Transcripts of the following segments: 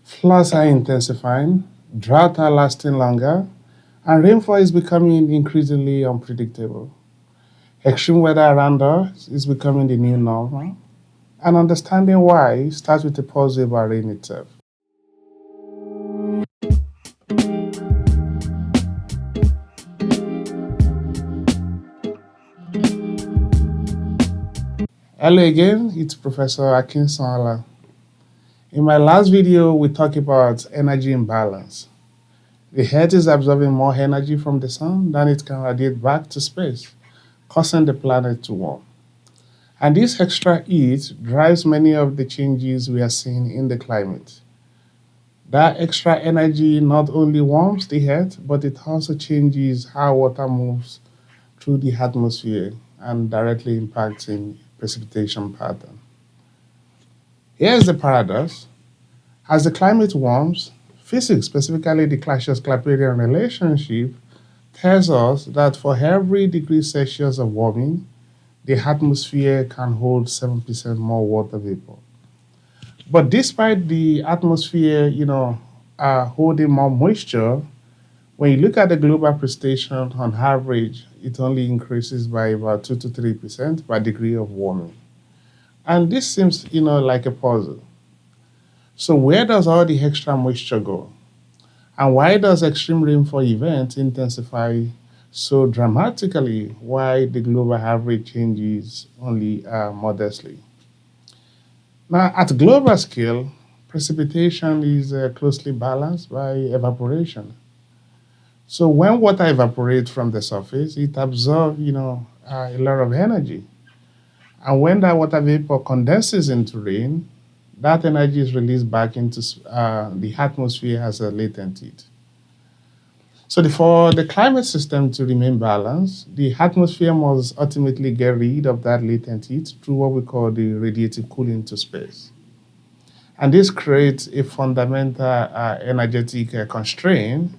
Floods are intensifying, droughts are lasting longer, and rainfall is becoming increasingly unpredictable. Extreme weather around us is becoming the new normal, and understanding why starts with a pause about rain itself. Hello again, it's Professor Akin Sanla. In my last video, we talked about energy imbalance. The Earth is absorbing more energy from the sun than it can radiate back to space, causing the planet to warm. And this extra heat drives many of the changes we are seeing in the climate. That extra energy not only warms the earth, but it also changes how water moves through the atmosphere and directly impacts in precipitation pattern. Here's the paradox. As the climate warms, physics, specifically the Clausius-Clapeyron relationship, tells us that for every degree Celsius of warming, the atmosphere can hold 7% more water vapor. But despite the atmosphere, holding more moisture, when you look at the global precipitation on average, it only increases by about 2 to 3% per degree of warming. And this seems, like a puzzle. So where does all the extra moisture go? And why does extreme rainfall events intensify so dramatically while the global average changes only modestly? Now, at global scale, precipitation is closely balanced by evaporation. So when water evaporates from the surface, it absorbs, a lot of energy. And when that water vapor condenses into rain, that energy is released back into the atmosphere as a latent heat. So for the climate system to remain balanced, the atmosphere must ultimately get rid of that latent heat through what we call the radiative cooling to space. And this creates a fundamental energetic constraint.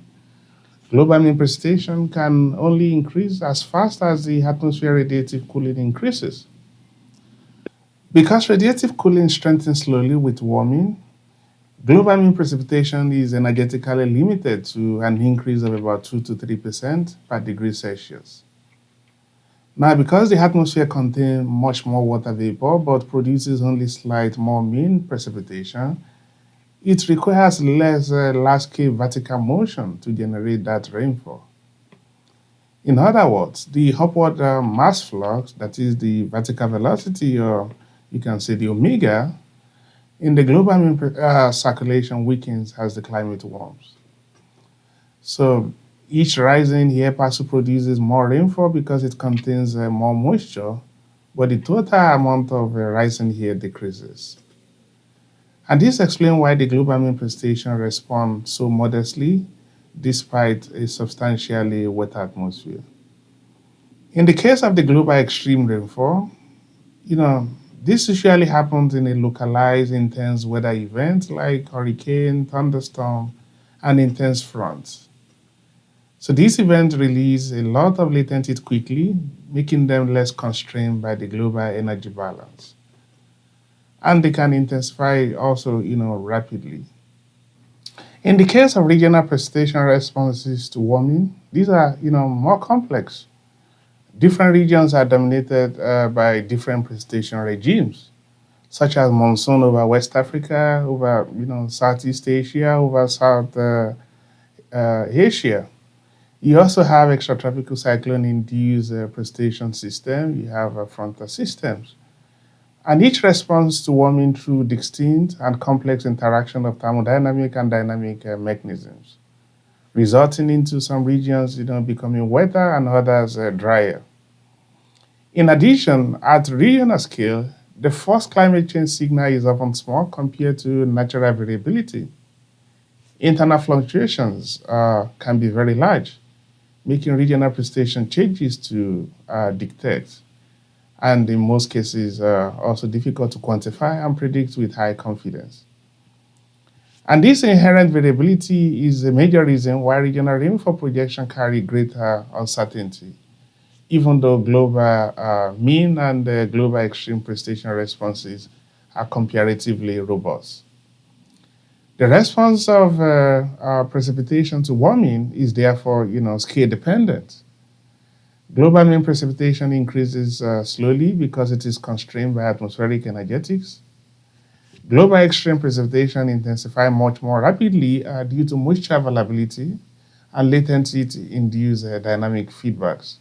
Global mean precipitation can only increase as fast as the atmosphere radiative cooling increases. Because radiative cooling strengthens slowly with warming, global mean precipitation is energetically limited to an increase of about 2 to 3% per degree Celsius. Now, because the atmosphere contains much more water vapor but produces only slight more mean precipitation, it requires less large-scale vertical motion to generate that rainfall. In other words, the upward mass flux, that is the vertical velocity, or you can say the omega, in the global circulation weakens as the climate warms. So each rising air parcel produces more rainfall because it contains more moisture, but the total amount of rising air decreases. And this explains why the global mean precipitation responds so modestly despite a substantially wet atmosphere. In the case of the global extreme rainfall, this usually happens in a localized intense weather event like hurricane, thunderstorm, and intense fronts. So these events release a lot of latent heat quickly, making them less constrained by the global energy balance. And they can intensify also, rapidly. In the case of regional precipitation responses to warming, these are, more complex. Different regions are dominated by different precipitation regimes, such as monsoon over West Africa, over Southeast Asia, over South Asia. You also have extratropical cyclone-induced precipitation system. You have frontal systems. And each responds to warming through distinct and complex interaction of thermodynamic and dynamic mechanisms, resulting into some regions becoming wetter and others drier. In addition, at regional scale, the first climate change signal is often small compared to natural variability. Internal fluctuations can be very large, making regional precipitation changes to dictate, and in most cases also difficult to quantify and predict with high confidence. And this inherent variability is a major reason why regional rainfall projections carry greater uncertainty, even though global mean and global extreme precipitation responses are comparatively robust. The response of precipitation to warming is therefore, scale dependent. Global mean precipitation increases slowly because it is constrained by atmospheric energetics. Global extreme precipitation intensifies much more rapidly due to moisture availability and latency-induced dynamic feedbacks.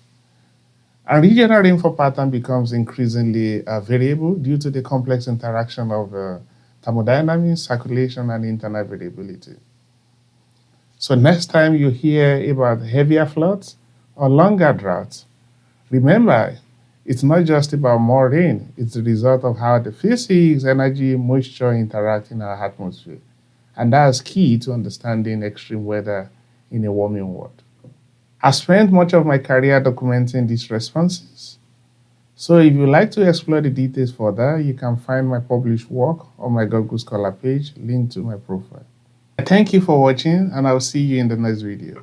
And regional rainfall pattern becomes increasingly variable due to the complex interaction of thermodynamics, circulation, and internal variability. So next time you hear about heavier floods or longer droughts, remember, it's not just about more rain, it's the result of how the physics, energy, moisture interact in our atmosphere. And that's key to understanding extreme weather in a warming world. I spent much of my career documenting these responses. So if you'd like to explore the details further, you can find my published work on my Google Scholar page linked to my profile. Thank you for watching, and I'll see you in the next video.